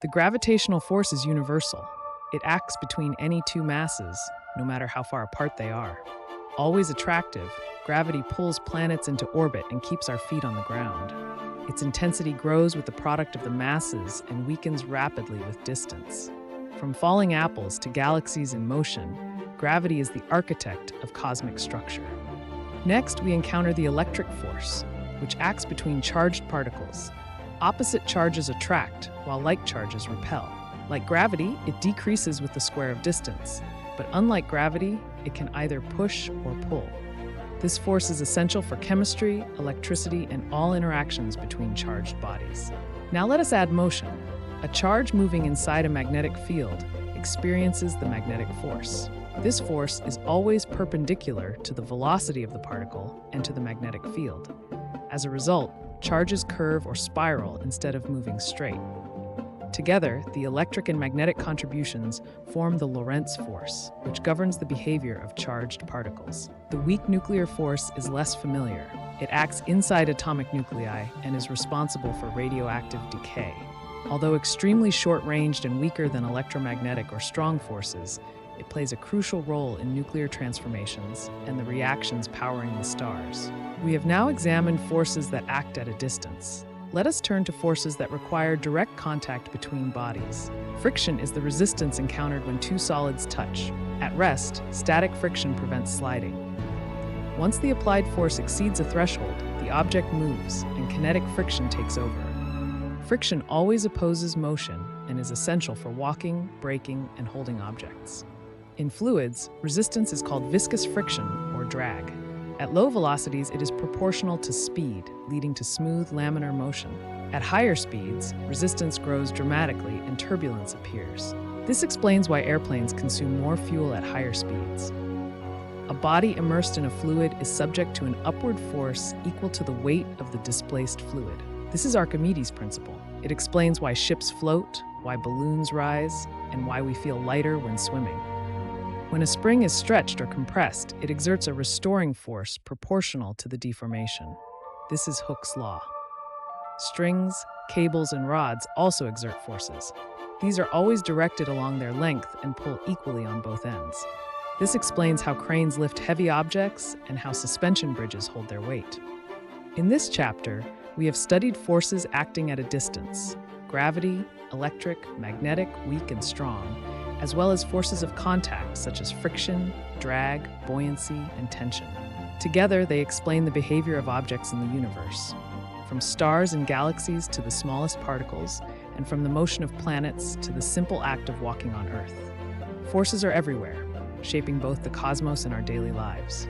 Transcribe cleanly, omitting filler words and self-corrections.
The gravitational force is universal. It acts between any two masses, no matter how far apart they are. Always attractive, gravity pulls planets into orbit and keeps our feet on the ground. Its intensity grows with the product of the masses and weakens rapidly with distance. From falling apples to galaxies in motion, gravity is the architect of cosmic structure. Next, we encounter the electric force, which acts between charged particles. Opposite charges attract, while like charges repel. Like gravity, it decreases with the square of distance, but unlike gravity, it can either push or pull. This force is essential for chemistry, electricity, and all interactions between charged bodies. Now let us add motion. A charge moving inside a magnetic field experiences the magnetic force. This force is always perpendicular to the velocity of the particle and to the magnetic field. As a result, charges curve or spiral instead of moving straight. Together, the electric and magnetic contributions form the Lorentz force, which governs the behavior of charged particles. The weak nuclear force is less familiar. It acts inside atomic nuclei and is responsible for radioactive decay. Although extremely short-ranged and weaker than electromagnetic or strong forces, it plays a crucial role in nuclear transformations and the reactions powering the stars. We have now examined forces that act at a distance. Let us turn to forces that require direct contact between bodies. Friction is the resistance encountered when two solids touch. At rest, static friction prevents sliding. Once the applied force exceeds a threshold, the object moves, and kinetic friction takes over. Friction always opposes motion and is essential for walking, braking, and holding objects. In fluids, resistance is called viscous friction or drag. At low velocities, it is proportional to speed, leading to smooth laminar motion. At higher speeds, resistance grows dramatically and turbulence appears. This explains why airplanes consume more fuel at higher speeds. A body immersed in a fluid is subject to an upward force equal to the weight of the displaced fluid. This is Archimedes' principle. It explains why ships float, why balloons rise, and why we feel lighter when swimming. When a spring is stretched or compressed, it exerts a restoring force proportional to the deformation. This is Hooke's law. Strings, cables, and rods also exert forces. These are always directed along their length and pull equally on both ends. This explains how cranes lift heavy objects and how suspension bridges hold their weight. In this chapter, we have studied forces acting at a distance: gravity, electric, magnetic, weak, and strong, as well as forces of contact such as friction, drag, buoyancy, and tension. Together, they explain the behavior of objects in the universe, from stars and galaxies to the smallest particles, and from the motion of planets to the simple act of walking on Earth. Forces are everywhere, shaping both the cosmos and our daily lives.